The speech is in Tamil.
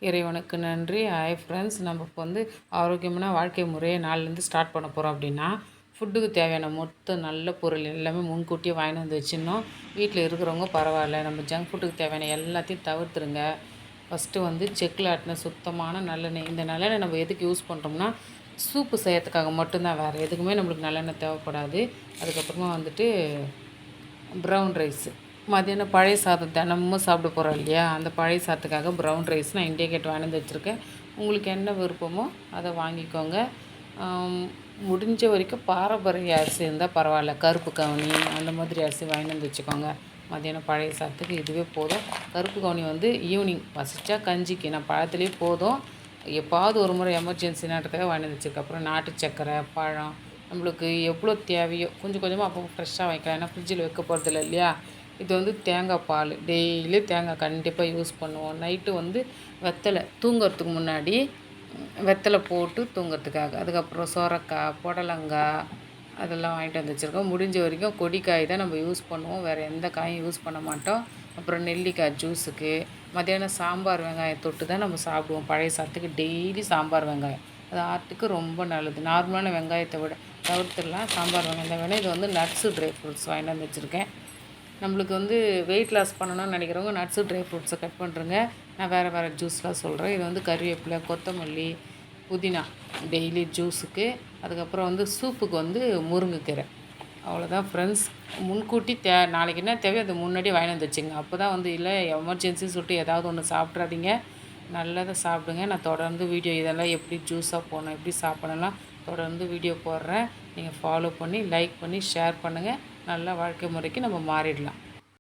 இறைவனுக்கு நன்றி. ஹாய் ஃப்ரெண்ட்ஸ், நம்ம இப்போ வந்து ஆரோக்கியமான வாழ்க்கை முறையை நாளிலேருந்து ஸ்டார்ட் பண்ண போகிறோம். அப்படின்னா ஃபுட்டுக்கு தேவையான மொத்த நல்ல பொருள் எல்லாமே முன்கூட்டியே வாங்கிட்டு வந்து வச்சிடணும். வீட்டில் இருக்கிறவங்க பரவாயில்ல, நம்ம ஜங்க் ஃபுட்டுக்கு தேவையான எல்லாத்தையும் தவிர்த்துருங்க. ஃபஸ்ட்டு வந்து செக்கில் ஆட்டின சுத்தமான நல்லெண்ணெய். இந்த நல்லெண்ணெய் நம்ம எதுக்கு யூஸ் பண்ணுறோம்னா, சூப்பு செய்யறதுக்காக மட்டும்தான், வேறு எதுக்குமே நம்மளுக்கு நல்லெண்ணெய் தேவைப்படாது. அதுக்கப்புறமா வந்துட்டு ப்ரௌன் ரைஸு, மதியானம் பழைய சாதம் தினமும் சாப்பிட போகிறோம் இல்லையா, அந்த பழைய சாதத்துக்காக ப்ரௌன் ரைஸ் நான் இண்டியா கேட் வாங்கிட்டு வச்சுருக்கேன். உங்களுக்கு என்ன விருப்பமோ அதை வாங்கிக்கோங்க. முடிஞ்ச வரைக்கும் பாரம்பரிய அரிசி இருந்தால் பரவாயில்ல, கருப்பு கவுனி அந்த மாதிரி அரிசி வாங்கிட்டு வந்து வச்சுக்கோங்க. மதியானம் பழைய சாதத்துக்கு இதுவே போதும். கருப்பு கவுனி வந்து ஈவினிங் பசிச்சா கஞ்சிக்கு, நான் பழத்துலேயே போதும். எப்பாவது ஒரு முறை எமர்ஜென்சி நேரத்துக்காக வாங்கிட்டு வந்து வச்சுருக்கேன். அப்புறம் நாட்டு சக்கரை, பழம், நம்மளுக்கு எவ்வளோ தேவையோ கொஞ்சம் கொஞ்சமாக அப்போ ஃப்ரெஷ்ஷாக வைக்கலாம். ஏன்னா ஃப்ரிட்ஜில் வைக்க போகிறதில்ல இல்லையா. இது வந்து தேங்காய் பால், டெய்லி தேங்காய் கண்டிப்பாக யூஸ் பண்ணுவோம். நைட்டு வந்து வெத்தலை, தூங்குறதுக்கு முன்னாடி வெத்தலை போட்டு தூங்குறதுக்காக. அதுக்கப்புறம் சொரக்காய், புடலங்காய் அதெல்லாம் வாங்கிட்டு வந்து வச்சுருக்கோம். முடிஞ்ச வரைக்கும் கொடிக்காய் தான் நம்ம யூஸ் பண்ணுவோம், வேறு எந்த காயும் யூஸ் பண்ண மாட்டோம். அப்புறம் நெல்லிக்காய் ஜூஸுக்கு. மத்தியானம் சாம்பார் வெங்காயம் தொட்டு தான் நம்ம சாப்பிடுவோம். பழைய சாதத்துக்கு டெய்லி சாம்பார் வெங்காயம், அது ஹார்ட்டுக்கு ரொம்ப நல்லது. நார்மலான வெங்காயத்தை விட தவிர்த்துடலாம், சாம்பார் வெங்காயம் தான் வேணும். இது வந்து நட்ஸு, ட்ரை ஃப்ரூட்ஸ் வாங்கிட்டு வந்து வச்சுருக்கேன். நம்மளுக்கு வந்து வெயிட் லாஸ் பண்ணணும்னு நினைக்கிறவங்க நட்ஸு, ட்ரை ஃப்ரூட்ஸை கட் பண்ணுறங்க. நான் வேறு ஜூஸ்லாம் சொல்கிறேன். இது வந்து கறிவேப்பிலை, கொத்தமல்லி, புதினா டெய்லி ஜூஸுக்கு. அதுக்கப்புறம் வந்து சூப்புக்கு வந்து முருங்கைக்கீரை. அவ்வளோதான் ஃப்ரெண்ட்ஸ். முன்கூட்டி நாளைக்கு என்ன தேவையோ அதை முன்னாடியே வாங்கிட்டு வந்து வச்சுங்க. அப்போ தான் வந்து இல்லை எமர்ஜென்சின்னு சொல்லிட்டு ஏதாவது ஒன்று சாப்பிட்றாதீங்க, நல்லதை சாப்பிடுங்க. நான் தொடர்ந்து வீடியோ இதெல்லாம் எப்படி ஜூஸாக போடணும், எப்படி சாப்பிடலாம் தொடர்ந்து வீடியோ போடுறேன். நீங்கள் ஃபாலோ பண்ணி, லைக் பண்ணி, ஷேர் பண்ணுங்கள். நல்ல வாழ்க்கை முறைக்கு நம்ம மாறிடலாம்.